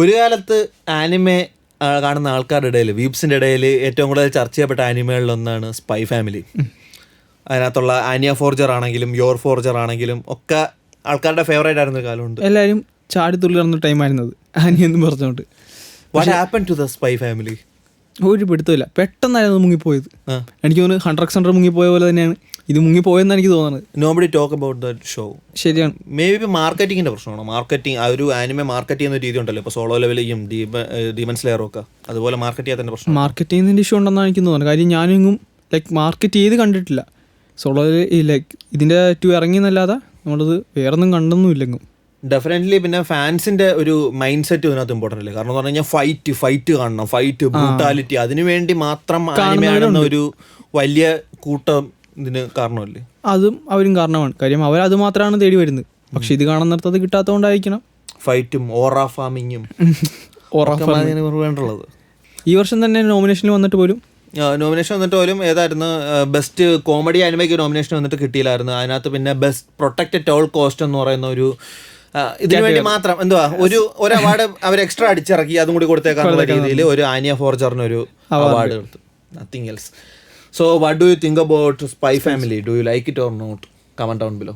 ഒരു കാലത്ത് ആനിമെ കാണുന്ന ആൾക്കാരുടെ ഇടയിൽ, വീപ്സിൻ്റെ ഇടയിൽ ഏറ്റവും കൂടുതൽ ചർച്ച ചെയ്യപ്പെട്ട ആനിമകളിലൊന്നാണ് സ്പൈ ഫാമിലി. അതിനകത്തുള്ള ആനിയ ഫോർജർ ആണെങ്കിലും യോർ ഫോർജർ ആണെങ്കിലും ഒക്കെ ആൾക്കാരുടെ ഫേവറേറ്റ് ആയിരുന്ന കാലമുണ്ട്. എല്ലാവരും ചാടിത്തുള്ളി നടന്ന ടൈമായിരുന്നത് ആനിയെന്നും പറഞ്ഞുകൊണ്ട്. What happen to the spy family? ഒരു പിടുത്തമില്ല, പെട്ടെന്നായിരുന്നു മുങ്ങിപ്പോയത്. എനിക്ക് തോന്നുന്നു 100x മുങ്ങിപ്പോയ പോലെ തന്നെയാണ് ഇത് മുങ്ങിപ്പോയെന്ന് എനിക്ക് തോന്നുന്നത്. Nobody talk about that show. ശരിയാണ്. മേ ബി മാർക്കറ്റിങ്ങിൻ്റെ പ്രശ്നമാണോ? മാർക്കറ്റിംഗ്, ആ ഒരു ആനിമെ മാർക്കറ്റ് ചെയ്യുന്ന രീതി ഉണ്ടല്ലോ, ഇപ്പോൾ സോളോ ലെവലിലും ഡീമൺ സ്ലെയറും ഒക്കെ, അതുപോലെ മാർക്കറ്റ് ചെയ്യാത്തതിൻ്റെ പ്രശ്നം. മാർക്കറ്റ് ചെയ്യുന്നതിൻ്റെ ഇഷ്യൂ ഉണ്ടെന്നാണ് എനിക്ക് തോന്നുന്നത്. കാര്യം ഞാനെങ്ങും ലൈക്ക് മാർക്കറ്റ് ചെയ്ത് കണ്ടിട്ടില്ല. സോളോ ലൈക്ക് ഇതിൻ്റെ 2 ഇറങ്ങിയെന്നല്ലാതെ നമ്മളത് വേറൊന്നും കണ്ടൊന്നുമില്ലെങ്കും. ഡെഫിനറ്റ്ലി. പിന്നെ ഫാൻസിന്റെ ഒരു മൈൻഡ് സെറ്റ് ഇതിനകത്ത് ഇമ്പോർട്ടൻ്റ് അല്ലേ? കാരണം എന്ന് പറഞ്ഞു കഴിഞ്ഞാൽ ഫൈറ്റ് കാണണം, ഫൈറ്റ്, ബ്രൂട്ടാലിറ്റി, അതിനുവേണ്ടി മാത്രം ആനിമെ കാണുന്ന ഒരു വലിയ കൂട്ടം ഇതിന് കാരണമല്ലേ? അതും അവരും കാരണമാണ്. കാര്യം അവരത് മാത്രമാണ് തേടി വരുന്നത്. പക്ഷെ ഇത് കാണുന്നിടത്ത് അത് കിട്ടാത്തതുകൊണ്ടായിരിക്കണം. ഫൈറ്റും ഓറ ഫാമിങ്ങും വേണ്ടുള്ളത്. ഈ വർഷം തന്നെ നോമിനേഷനിൽ വന്നിട്ട് പോലും ഏതായിരുന്നു ബെസ്റ്റ് കോമഡി ആനിമയ്ക്ക് നോമിനേഷൻ വന്നിട്ട് കിട്ടിയില്ലായിരുന്നു. അതിനകത്ത് പിന്നെ ബെസ്റ്റ് പ്രൊട്ടക്റ്റഡ് ടോൾ കോസ്റ്റ് എന്ന് പറയുന്ന ഒരു ഇതിനു വേണ്ടി മാത്രം ഒരു അവാർഡ് അവർ എക്സ്ട്രാ അടിച്ചിറക്കി, അതും കൂടി കൊടുത്തേക്കാനുള്ള രീതിയിൽ ഒരു ആനിയ ഫോർജറിന് ഒരു അവാർഡ് കൊടുത്തു. Nothing else. So what do you think about Spy Family? Do you like it or not? Comment down below.